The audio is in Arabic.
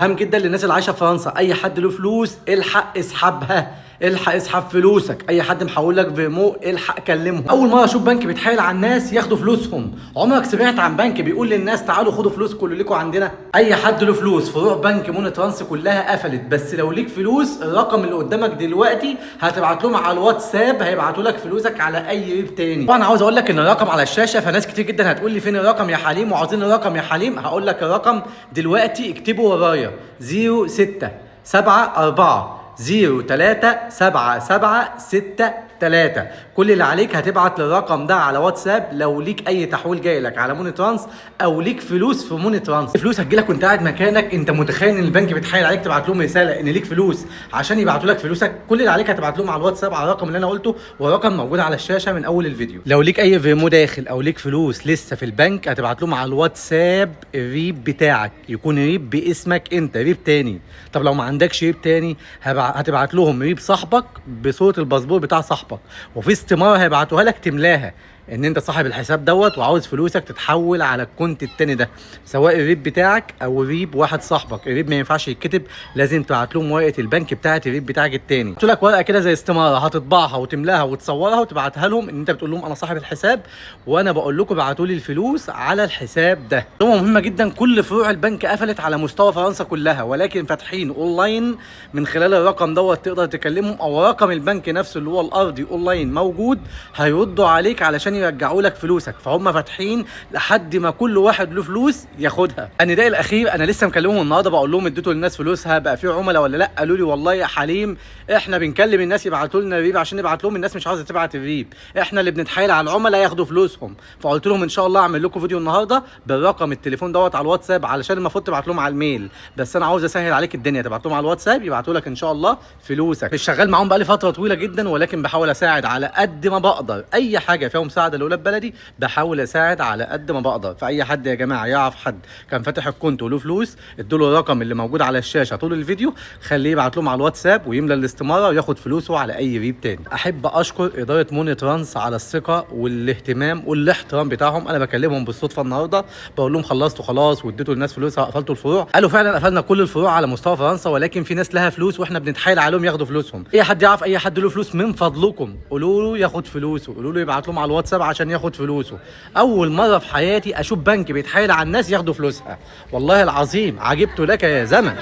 مهم جدا للناس اللي عايشه في فرنسا، اي حد له فلوس الحق اسحبها، الحق اسحب فلوسك. اي حد محول لك فيمو الحق كلمهم. اول مره اشوف بنك بيتحايل على الناس ياخدوا فلوسهم. عمرك سمعت عن بنك بيقول للناس تعالوا خدوا فلوسكم اللي ليكوا عندنا؟ اي حد له فلوس، فروع بنك موني ترانس كلها قفلت، بس لو ليك فلوس الرقم اللي قدامك دلوقتي هتبعت لهم على الواتساب، هيبعتوا لك فلوسك على اي ريب تاني. طبعا عاوز اقول لك ان الرقم على الشاشه، فناس كتير جدا هتقول لي فين الرقم يا حليم وعاوزين الرقم يا حليم. هقول لك الرقم دلوقتي، اكتبه ورايا: 0674 037763. كل اللي عليك هتبعت للرقم ده على واتساب لو ليك اي تحويل جاي لك على موني ترانس او ليك فلوس في موني ترانس. فلوس هتجيلك وانت قاعد مكانك. انت متخيل ان البنك بيتحايل عليك تبعت لهم رساله ان ليك فلوس عشان يبعتوا لك فلوسك؟ كل اللي عليك هتبعت لهم على الواتساب على الرقم اللي انا قلته، والرقم موجود على الشاشه من اول الفيديو. لو ليك اي فيمو داخل او ليك فلوس لسه في البنك هتبعت لهم على الواتساب الريب بتاعك، يكون ريب باسمك انت، ريب تاني. طب لو ما عندكش ريب تاني هتبعت لهم ريب صاحبك بصوره الباسبور بتاع صاحبك، وفي استماره هيبعتوها لك تملاها ان انت صاحب الحساب دوت وعاوز فلوسك تتحول على الكونت التاني ده، سواء الريب بتاعك او ريب واحد صاحبك. الريب ما ينفعش يتكتب، لازم تبعت لهم ورقه البنك بتاعه الريب بتاعك التاني. قلت لك ورقه كده زي استماره هتطبعها وتملاها وتصورها وتبعتها لهم ان انت بتقول لهم انا صاحب الحساب وانا بقول لكم ابعتوا لي الفلوس على الحساب ده. معلومه مهمه جدا: كل فروع البنك قفلت على مستوى فرنسا كلها، ولكن فاتحين اونلاين من خلال الرقم دوت تقدر تكلمهم، او رقم البنك نفسه اللي هو الارضي اونلاين موجود، هيردوا عليك علشان يرجعوا لك فلوسك. فهم فاتحين لحد ما كل واحد له فلوس ياخدها. النداء الاخير، انا لسه مكلمهم النهارده بقول لهم اديتوا للناس فلوسها، بقى في عملاء ولا لا؟ قالوا لي والله يا حليم احنا بنكلم الناس يبعتوا لنا الريب عشان نبعت لهم، الناس مش عاوزه تبعت الريب، احنا اللي بنتحايل على العملاء ياخدوا فلوسهم. فقلت لهم ان شاء الله اعمل لكم فيديو النهارده بالرقم التليفون دوت على الواتساب، علشان المفروض تبعت لهم على الميل، بس انا عاوز اسهل عليك الدنيا، تبعت لهم على الواتساب يبعتوا لك ان شاء الله فلوسك. مش شغال معاهم بقالي فتره طويله جدا، ولكن بحاول اساعد على قد ما بقدر. اي حاجه فيها مساعده لاولاد بلدي بحاول اساعد على قد ما بقدر. فاي حد يا جماعه يعرف حد كان فاتح الكونت وله فلوس، ادوا له الرقم اللي موجود على الشاشه طول الفيديو، خليه يبعت لهم على الواتساب ويملى الاستماره وياخد فلوسه على اي ريب تاني. احب اشكر اداره موني ترانس على الثقه والاهتمام والاحترام بتاعهم. انا بكلمهم بالصدفه النهارده بقول لهم خلصتوا خلاص واديتوا للناس فلوسها وقفلتوا الفروع؟ قالوا فعلا قفلنا كل الفروع على مستوى فرنسا، ولكن في ناس لها فلوس واحنا بنتحايل عليهم ياخدوا فلوسهم. اي حد يعرف اي حد له فلوس من فضلكم قولوا له ياخد فلوسه، قولوا له يبعت لهم على الواتساب عشان ياخد فلوسه. اول مره في حياتي اشوف بنك بيتحايل على الناس ياخدوا فلوسها، والله العظيم عجبت لك يا زمن.